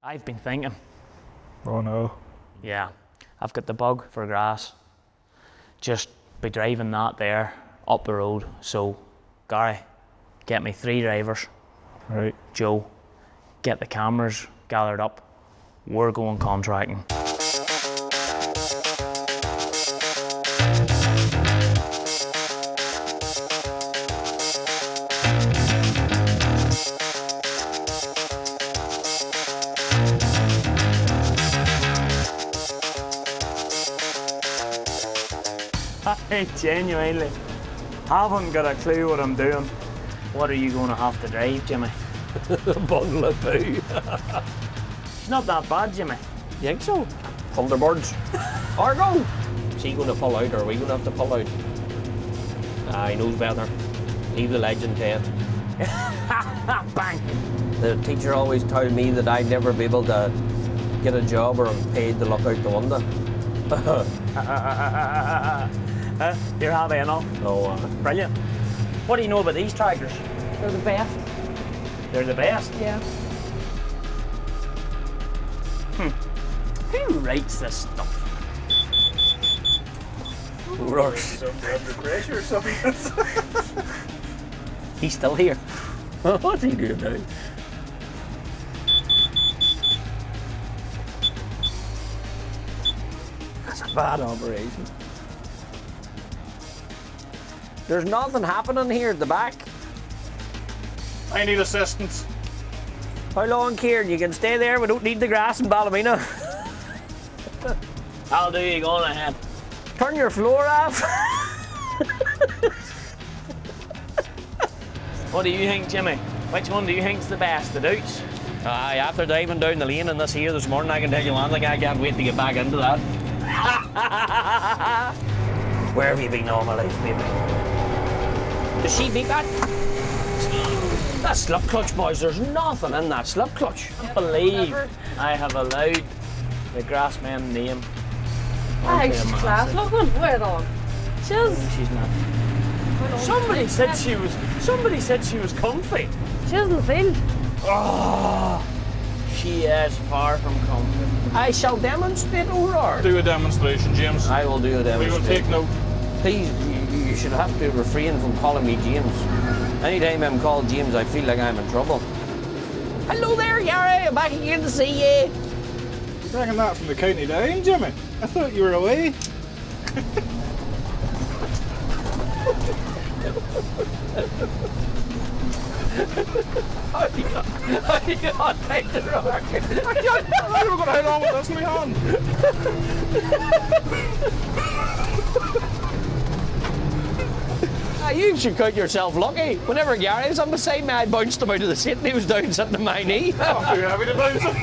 I've been thinking. Oh no. Yeah, I've got the bug for grass. Just be driving that there up the road. So, Gary, get me 3 drivers. Right. Joe, get the cameras gathered up. We're going contracting. I genuinely haven't got a clue what I'm doing. What are you going to have to drive, Jimmy? A bundle of poo. It's not that bad, Jimmy. You think so? Thunderbirds. Argo! Is he going to pull out or are we going to have to pull out? Ah, he knows better. Leave the legend to it. Bang! The teacher always told me that I'd never be able to get a job or I'm paid to look out the window. You're happy enough? Oh, Brilliant. What do you know about these tractors? They're the best. They're the best? Yeah. Who writes this stuff? Rush. Under pressure or something. He's still here. What's he doing now? That's a bad operation. There's nothing happening here at the back. I need assistance. How long, Kieran? You can stay there. We don't need the grass in Ballymena. I'll do you going ahead. Turn your floor off. What do you think, Jimmy? Which one do you think's the best, the Dutch? Aye, after diving down the lane in this here this morning, I can tell you one thing, I can't wait to get back into that. Where have you been all my life, baby? Does she beat that? That slip clutch, boys, there's nothing in that slip clutch. I believe I have allowed the GRASSWOMAN name. I onto think a she's class massive- looking. Wait on. She's. She's not. Somebody said she was comfy. She's in the field. Oh, she is far from comfy. I shall demonstrate, Aurora. Do a demonstration, James. I will do a We will demonstration. take note. Please, you should have to refrain from calling me James. Anytime I'm called James, I feel like I'm in trouble. Hello there, Gary. I'm back again to see you. You're dragging that from the county down, Jimmy. I thought you were away. I can't take the rock. I thought we were going to head on with this in my hand. You should count yourself lucky. Whenever Gary was on beside me, I bounced him out of the seat and he was down sitting on my knee. I'm too heavy to bounce it.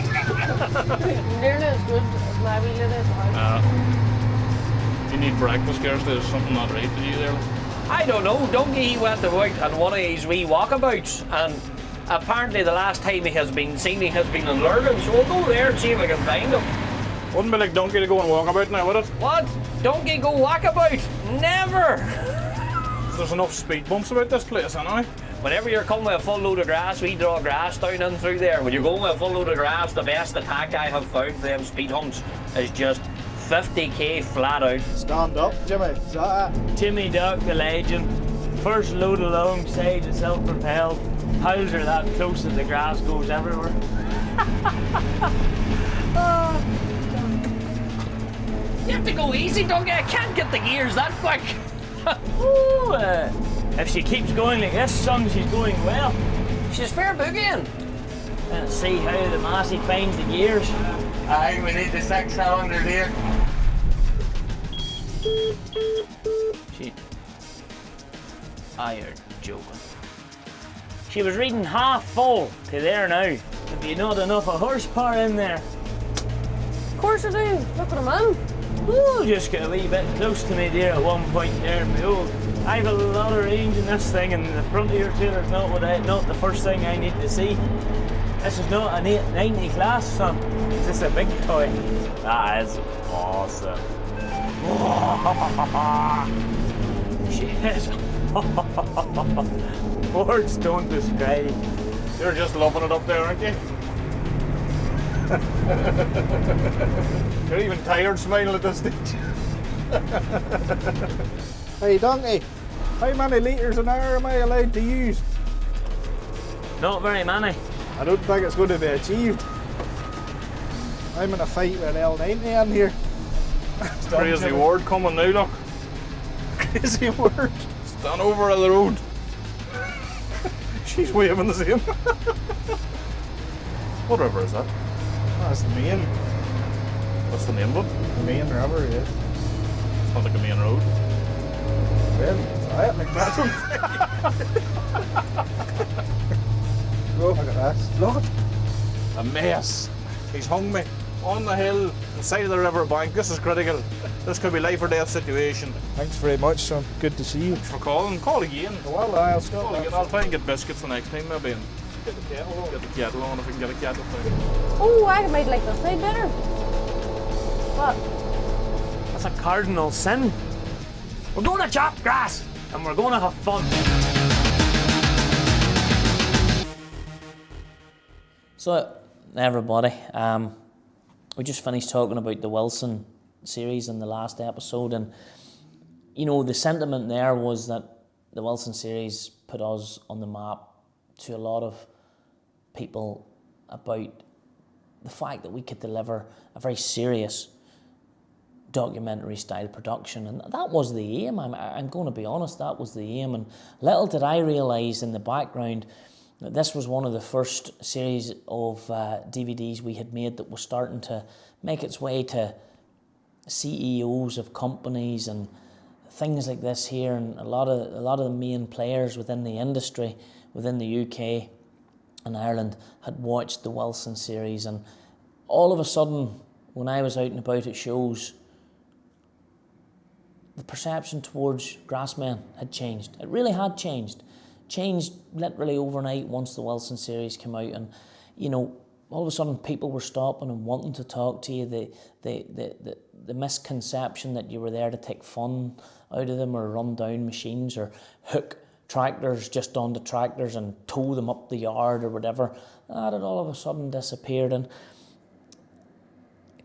Nearly as good as my wee lady at the house. You need breakfast, Kirstie. There's something not right with you there. I don't know. Donkey, he went out on one of his wee walkabouts and apparently the last time he has been seen, he has been in Lurgan, so we'll go there and see if I can find him. Wouldn't be like Donkey to go and walk about now, would it? What? Donkey go walkabout? Never! There's enough speed bumps about this place, anyway. Whenever you're coming with a full load of grass, we draw grass down in through there. When you're going with a full load of grass, the best attack I have found for them speed humps is just 50k flat out. Stand up, Jimmy. Is that it? Timmy Duck, the legend. First load alongside the self-propelled. Howls are that close that the grass goes everywhere. You have to go easy, Donkey. I can't get the gears that quick. Ooh, if she keeps going like this, son, she's going well. She's fair boogieing. Let's see how the Massey finds the gears. Aye, we need the 6 cylinder here. You're joking. She was reading half full to there now. If you not enough of horsepower in there. Of course I do. Look at him in. Ooh, just got a wee bit close to me there at one point there. Behold, I have a lot of range in this thing, and the front of your trailer's not the first thing I need to see. This is not an 890 class, son. This is a big toy. That is awesome. She is. Words don't describe. You're just loving it up there, aren't you? You're even tired smiling at this stage. Hey donkey, how many litres an hour am I allowed to use? Not very many. I don't think it's going to be achieved. I'm in a fight with L90 in here. Kirstie Ward coming now, look. Kirstie Ward. Stand over on the road. She's waving the same. What river is that? That's the main. What's the name of it? The main river, yeah. It's not like a main road. Well, it's alright, like that one. Look at that. Look. A mess. He's hung me on the hill, the side of the river bank. This is critical. This could be life or death situation. Thanks very much, son. Good to see you. Thanks for calling. Call again. Well, I'll still call again. I'll try and get biscuits the next time, maybe. And get the kettle on. Get the kettle on if we can get a kettle thing. Oh, I might like this side better. What? That's a cardinal sin. We're going to chop grass and we're going to have fun. So, everybody, we just finished talking about the Wilson series in the last episode, and you know, the sentiment there was that the Wilson series put us on the map to a lot of people about the fact that we could deliver a very serious documentary style production, and that was the aim. I'm going to be honest, that was the aim, and little did I realise in the background that this was one of the first series of DVDs we had made that was starting to make its way to CEOs of companies and things like this here, and a lot of the main players within the industry within the UK and Ireland had watched the Wilson series, and all of a sudden when I was out and about at shows, the perception towards Grassmen had changed. It really had changed literally overnight once the Wilson series came out, and you know, all of a sudden people were stopping and wanting to talk to you. The misconception that you were there to take fun out of them or run down machines or hook tractors just onto tractors and tow them up the yard or whatever, that had all of a sudden disappeared, and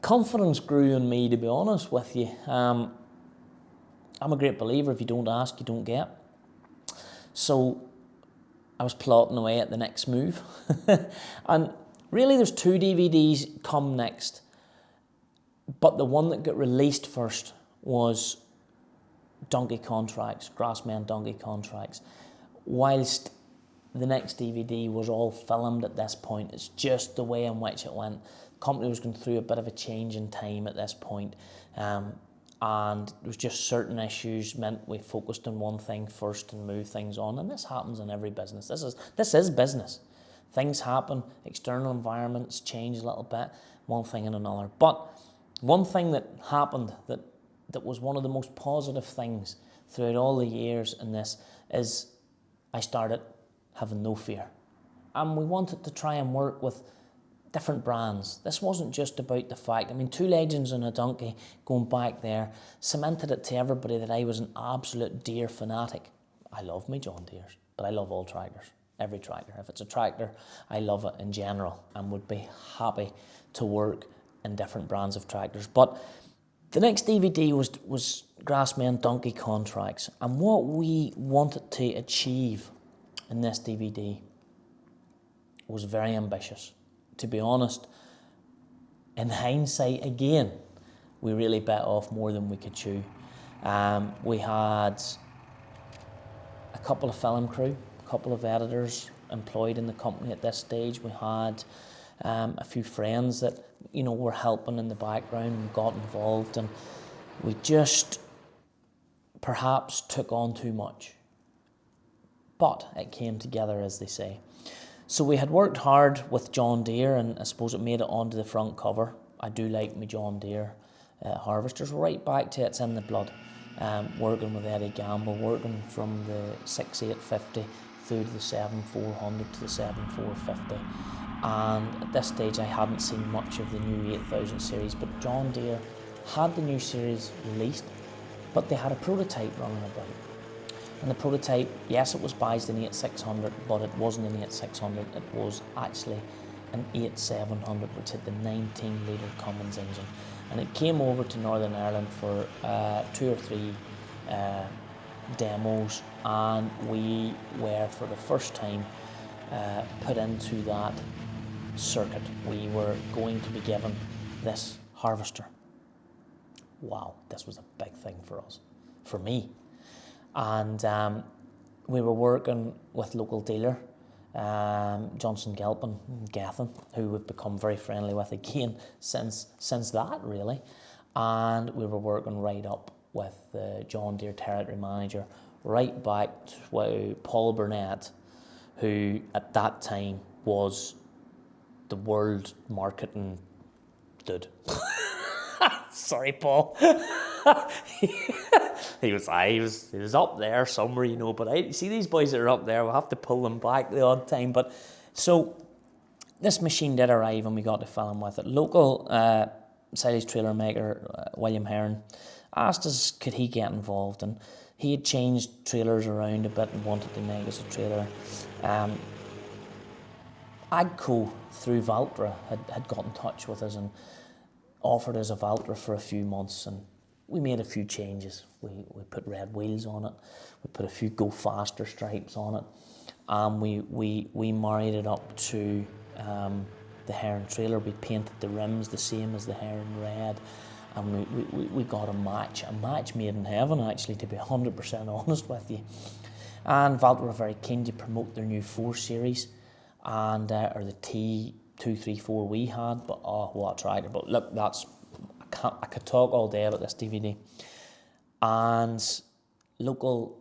confidence grew in me, to be honest with you. I'm a great believer, if you don't ask, you don't get. So I was plotting away at the next move. And really there's two DVDs come next, but the one that got released first was Donkey Contracts, Grassmen Donkey Contracts, whilst the next DVD was all filmed at this point. It's just the way in which it went. The company was going through a bit of a change in time at this point. And there was just certain issues meant we focused on one thing first and moved things on, and this happens in every business. This is business. Things happen, external environments change a little bit, one thing and another. But one thing that happened that was one of the most positive things throughout all the years in this is I started having no fear. And we wanted to try and work with different brands. This wasn't just about the fact, I mean, Two Legends and a Donkey, going back there, cemented it to everybody that I was an absolute deer fanatic. I love my John Deeres, but I love all tractors, every tractor. If it's a tractor, I love it in general and would be happy to work in different brands of tractors. But the next DVD was Grassmen Donkey Contracts, and what we wanted to achieve in this DVD was very ambitious. To be honest, in hindsight, again, we really bit off more than we could chew. We had a couple of film crew, a couple of editors employed in the company at this stage. We had a few friends that, you know, were helping in the background and got involved, and we just perhaps took on too much. But it came together, as they say. So we had worked hard with John Deere, and I suppose it made it onto the front cover. I do like my John Deere harvesters, right back to it's in the blood. Working with Eddie Gamble, working from the 6850 through to the 7400 to the 7450. And at this stage I hadn't seen much of the new 8000 series, but John Deere had the new series released, but they had a prototype running about. And the prototype, yes, it was badged in 8600, but it wasn't an 8600, it was actually an 8700 which had the 19 litre Cummins engine, and it came over to Northern Ireland for 2 or 3 demos, and we were for the first time put into that circuit. We were going to be given this harvester. Wow, this was a big thing for us, for me. And we were working with local dealer Johnson Gilpin in Gethin, who we've become very friendly with again since that, really. And we were working right up with the John Deere territory manager, right back to Paul Burnett, who at that time was the world marketing dude. Sorry, Paul. he was up there somewhere, you know, but I see these boys that are up there, we'll have to pull them back the odd time. But so this machine did arrive and we got to film with it. Local silage trailer maker, William Heron, asked us could he get involved, and he had changed trailers around a bit and wanted to make us a trailer. Agco through Valtra had got in touch with us and offered us a Valtra for a few months, and we made a few changes. We put red wheels on it, we put a few Go Faster stripes on it, and we married it up to the Heron trailer. We painted the rims the same as the Heron red, and we got a match made in heaven, actually, to be 100% honest with you. And Valtra were very keen to promote their new 4 Series, and or the T234 we had, but oh, what a tractor. But look, I could talk all day about this DVD. And local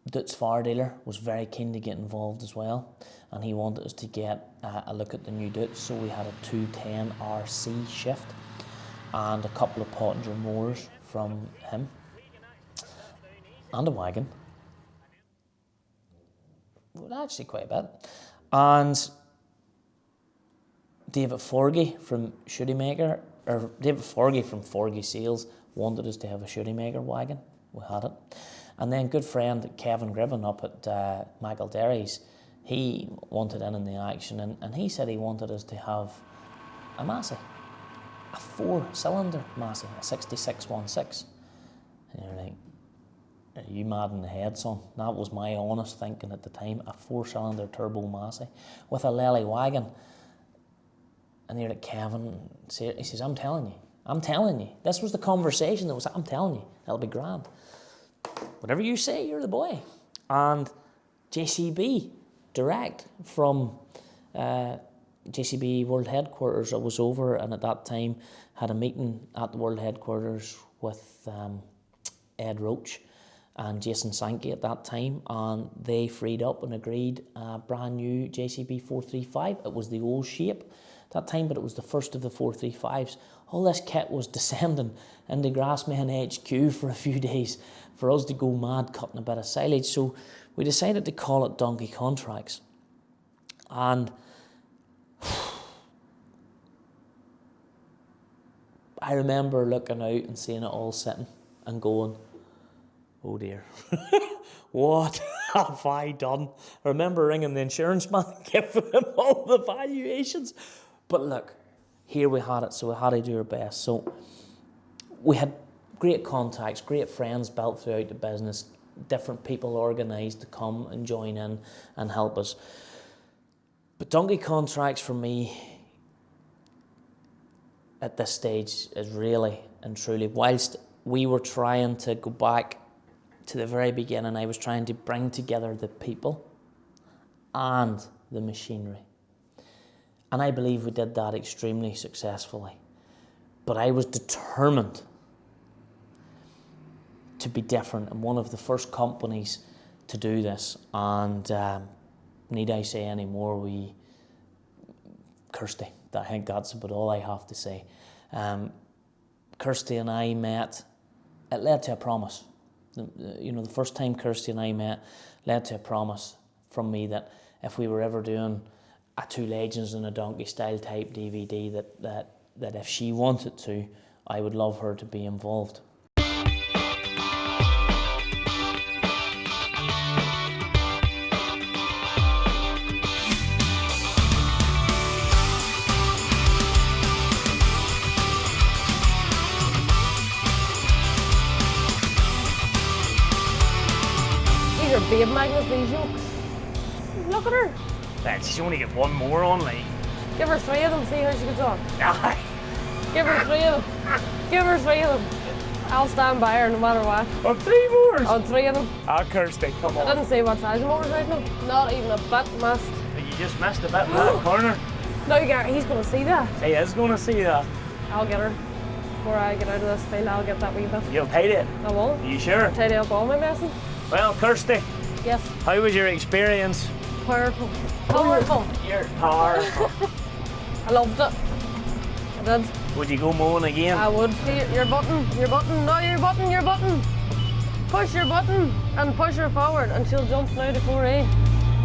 Dutz Fire dealer was very keen to get involved as well, and he wanted us to get a look at the new Dutz. So we had a 210 RC shift and a couple of Pottinger mowers from him, and a wagon. Well, actually quite a bit. And David Forgy from Shoemaker, or David Forgy from Forgy Sales, wanted us to have a Shoemaker wagon. We had it. And then good friend Kevin Gribben up at Michael Derry's, he wanted in the action, and he said he wanted us to have a Massey, a 4-cylinder Massey, a 6616. And you're like, are you mad in the head, son? That was my honest thinking at the time, a 4-cylinder turbo Massey with a Lely wagon. And you're like, Kevin, he says, I'm telling you. This was the conversation that was, I'm telling you, that'll be grand. Whatever you say, you're the boy. And JCB direct from JCB World Headquarters, I was over, and at that time had a meeting at the World Headquarters with Ed Roach and Jason Sankey at that time, and they freed up and agreed a brand new JCB 435. It was the old shape at that time, but it was the first of the 435s. All this kit was descending into GRASSMEN HQ for a few days for us to go mad cutting a bit of silage. So we decided to call it Donkey Contracts. And I remember looking out and seeing it all sitting and going, oh dear, what have I done? I remember ringing the insurance man and giving him all the valuations. But look, here we had it, so we had to do our best. So we had great contacts, great friends built throughout the business, different people organised to come and join in and help us. But Donkey Contracts for me at this stage is really and truly, whilst we were trying to go back to the very beginning, I was trying to bring together the people and the machinery. And I believe we did that extremely successfully. But I was determined to be different, and one of the first companies to do this. And need I say any more, Kirstie, I think that's about all I have to say. Kirstie and I met, it led to a promise. The first time Kirstie and I met led to a promise from me that if we were ever doing a Two Legends and a Donkey style type DVD, that if she wanted to, I would love her to be involved. babe magnets, these yokes. Look at her. That she's only got one more on, like. Give her 3 of them, see how she gets on. Aye. Give her 3 of them. Give her 3 of them. I'll stand by her no matter what. On 3 more? On 3 of them. Ah, Kirstie, come I on. didn't say what size the motor's right now. Not even a bit missed. You just missed a bit in that corner. No, he's going to see that. He is going to see that. I'll get her. Before I get out of this field, I'll get that wee bit. You'll pay it. I will. Are you sure? Tidy up all my messes. Well, Kirstie, Yes. how was your experience? Powerful. Powerful. You're powerful. I loved it. I did. Would you go mowing again? I would. See your button. Your button. No, your button. Your button. Push your button and push her forward and she'll jump now to 4A.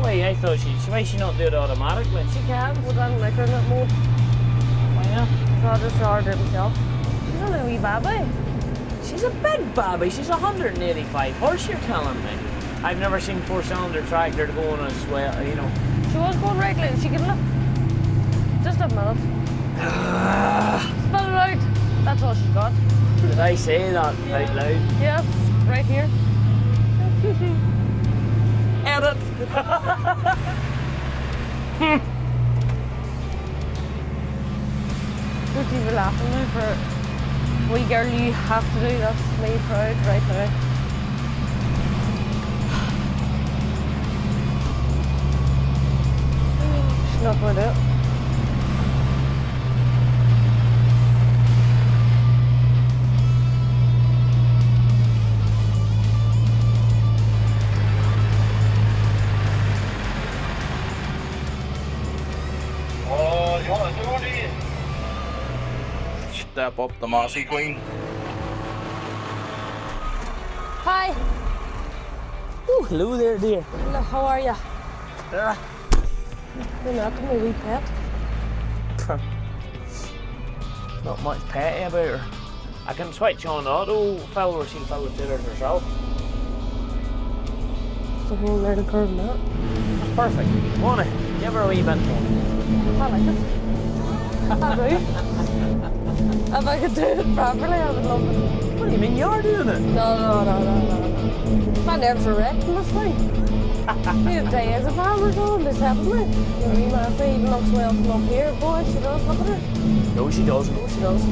Wait, I thought why she not do it automatically? She can, but I'm like her in that mode. Why not? So I'll just show her do it myself. She's only a wee baby. She's a big babby. She's 185 horse, you're telling me. I've never seen 4-cylinder tractor going as well, you know. She was going right, like she could look. Just a minute. Spell it out. That's all she's got. Did I say that out loud? Yes, right here. Edit! Would you be laughing now for wee girl you have to do? That's me proud right now. She's not going to do it. Oh, you want to do it? Step up the mossy queen. Hi. Oh, hello there, dear. Hello, how are you? You're not my wee pet. Not much petty about her. I can switch on auto fill or she'll fill the tillers herself. It's a whole learning curve in that. That's perfect. Want it? Give her a wee bit more. I like it. I do. If I could do it properly, I would love it. What do you mean you're doing it? No. My nerves are wrecked in this thing. You have days of farmers on this happened me. You know, my face even looks well from up here. Boy, she does, look at her. No, she doesn't. Oh, she does.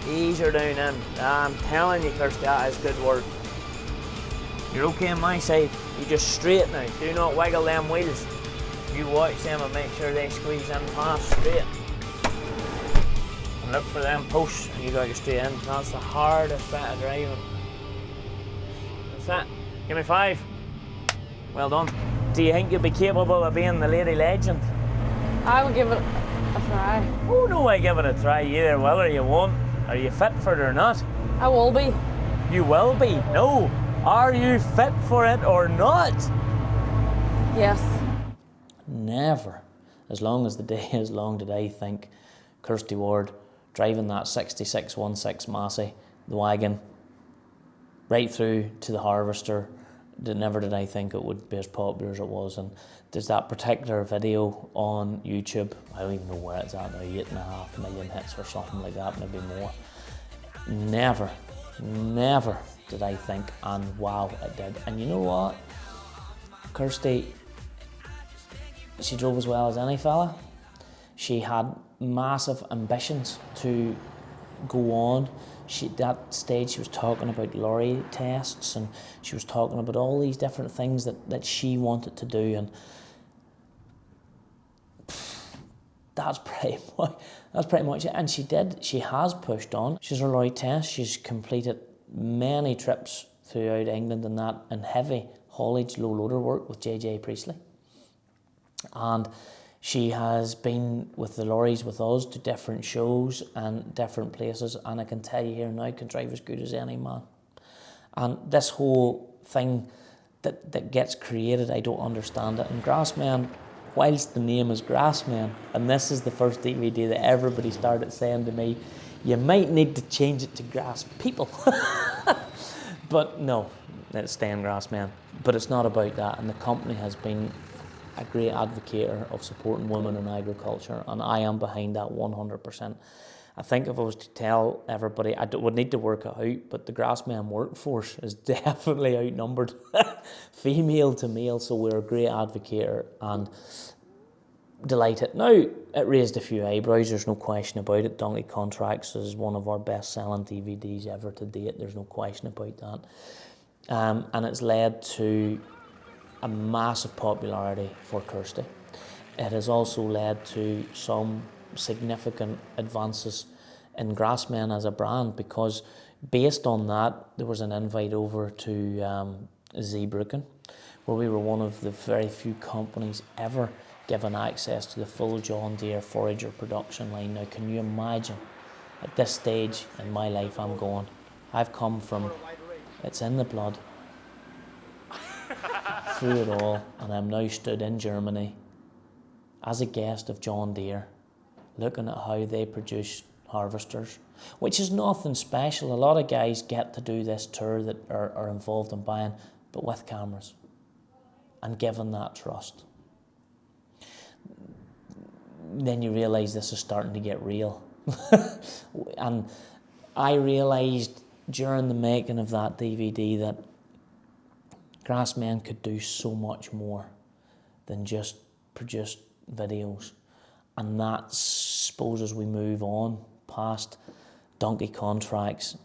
Ease her down in. I'm telling you, Kirstie, that is good work. You're okay on my side. You just straight now. Do not wiggle them wheels. You watch them and make sure they squeeze in past straight. And look for them posts and you got your straight in. That's the hardest bit of driving. That's it. Give me 5. Well done. Do you think you'll be capable of being the lady legend? I will give it a try. Oh no, I give it a try either, whether you won't. Are you fit for it or not? I will be. You will be. No. Are you fit for it or not? Yes. Never, as long as the day is long, did I think Kirstie Ward driving that 6616 Massey, the wagon, right through to the harvester. Never did I think it would be as popular as it was. And there's that particular video on YouTube. I don't even know where it's at now, 8.5 million hits or something like that, maybe more. Never did I think, and wow, it did. And you know what? Kirstie, she drove as well as any fella. She had massive ambitions to go on. At that stage she was talking about lorry tests and she was talking about all these different things that she wanted to do, and that's pretty much it. And she has pushed on. She's her lorry test, she's completed many trips throughout England and that, and heavy haulage low loader work with JJ Priestley. And she has been with the lorries with us to different shows and different places, and I can tell you here now, can drive as good as any man. And this whole thing that gets created, I don't understand it. And GRASSMEN, whilst the name is GRASSMEN, and this is the first DVD that everybody started saying to me, you might need to change it to Grass People. But no, it's staying GRASSMEN. But it's not about that, and the company has been a great advocate of supporting women in agriculture, and I am behind that 100%. I think if I was to tell everybody, would need to work it out, but the Grassmen workforce is definitely outnumbered, female to male, so we're a great advocate and delighted. Now, it raised a few eyebrows, there's no question about it. Donkey Contracts is one of our best-selling DVDs ever to date, there's no question about that. And it's led to a massive popularity for Kirstie. It has also led to some significant advances in Grassmen as a brand, because based on that, there was an invite over to Zeebruggen, where we were one of the very few companies ever given access to the full John Deere forager production line. Now, can you imagine, at this stage in my life, I've come from, it's in the blood, through it all, and I'm now stood in Germany as a guest of John Deere, looking at how they produce harvesters, which is nothing special. A lot of guys get to do this tour that are involved in buying, but with cameras, and given that trust. Then you realise this is starting to get real. And I realised during the making of that DVD that Grassmen could do so much more than just produce videos. And that, suppose, as we move on past Donkey Contracts,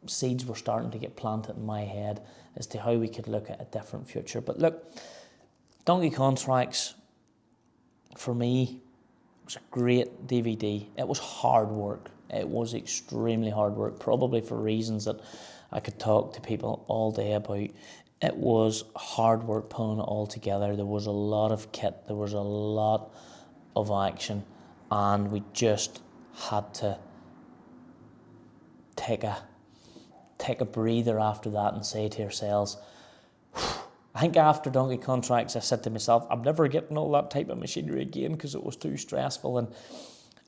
seeds were starting to get planted in my head as to how we could look at a different future. But look, Donkey Contracts, for me, was a great DVD. It was hard work. It was extremely hard work, probably for reasons that I could talk to people all day about. It was hard work pulling it all together. There was a lot of kit, there was a lot of action, and we just had to take a breather after that and say to ourselves, I think after Donkey Contracts, I said to myself, I'm never getting all that type of machinery again because it was too stressful. And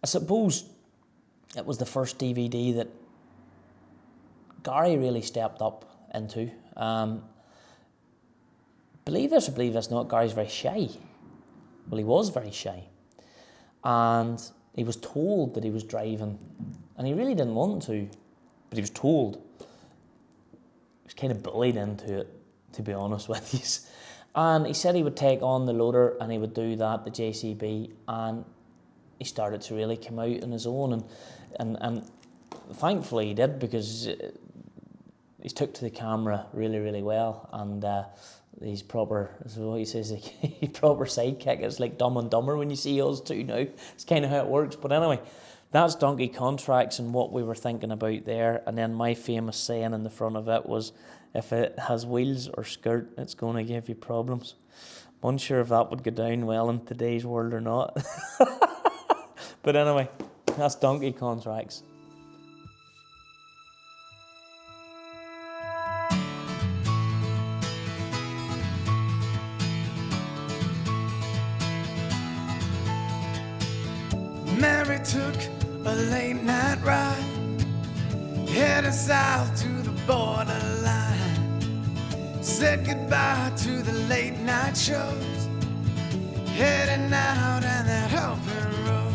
I suppose it was the first DVD that Gary really stepped up into. Believe this or believe this not, Gary's very shy. Well, he was very shy. And he was told that he was driving, and he really didn't want to, but he was told. He was kind of bullied into it, to be honest with you. And he said he would take on the loader and he would do that, the JCB, and he started to really come out on his own. And thankfully he did, because he took to the camera really, really well. And he's proper, as what he says, he's proper sidekick. It's like Dumb and Dumber when you see us two now. It's kind of how it works. But anyway, that's Donkey Contracts and what we were thinking about there. And then my famous saying in the front of it was, if it has wheels or skirt, it's going to give you problems. I'm unsure if that would go down well in today's world or not. But anyway, that's Donkey Contracts. Mary took a late night ride, headed south to the borderline. Said goodbye to the late night shows, heading out on that open road.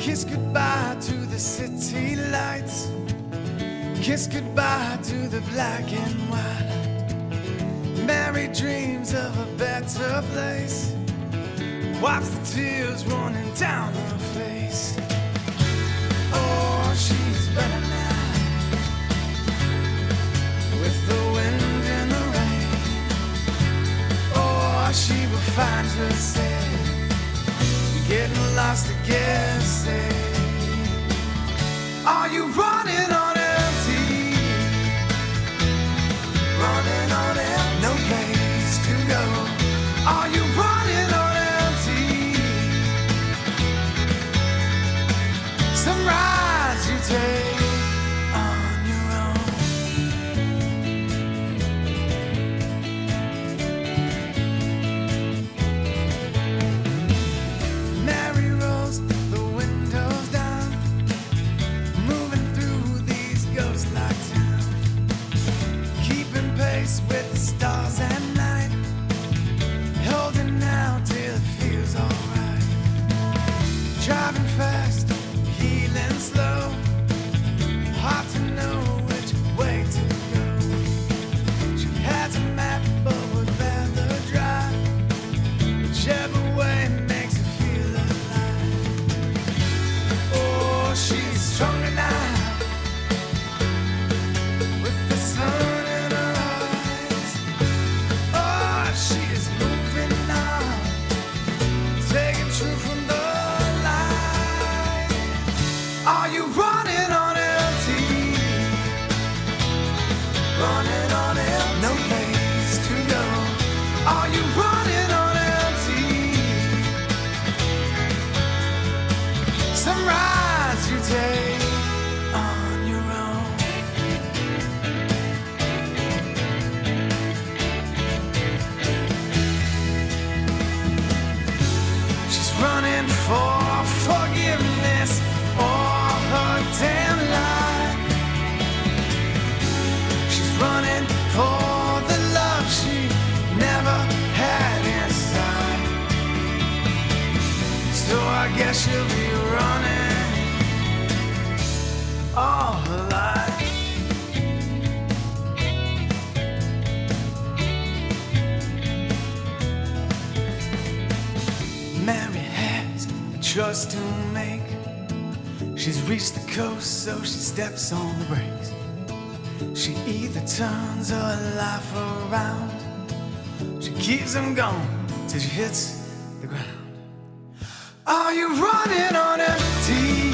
Kiss goodbye to the city lights, kiss goodbye to the black and white. Mary dreams of a better place, wipes the tears running down her face. Oh, she's better now, with the wind and the rain. Oh, she will find herself getting lost again. Say, are you running on empty? Running on empty, no place to go. Are you running on empty? Some rides you take on your own. Mary rolls the windows down, moving through race with the stars at night, holding out till it feels alright. Driving fast, healing slow, hard to know which way to go. She has a map but would rather drive whichever way makes her feel alive. Oh, she's stronger now with the sun in her eyes. Oh, she is moving now, taking truth from the light. Are you running on empty? Running on empty, no place to go. Are you running on empty? Some rides you take on your own. She's running for forgiveness or her damn life. She's running for the love she never had inside. So I guess she'll be running all her life. Mary has a choice to make. She's reached the coast, so she steps on the brakes. She either turns her life around, she keeps them going till she hits the ground. Are you running on empty?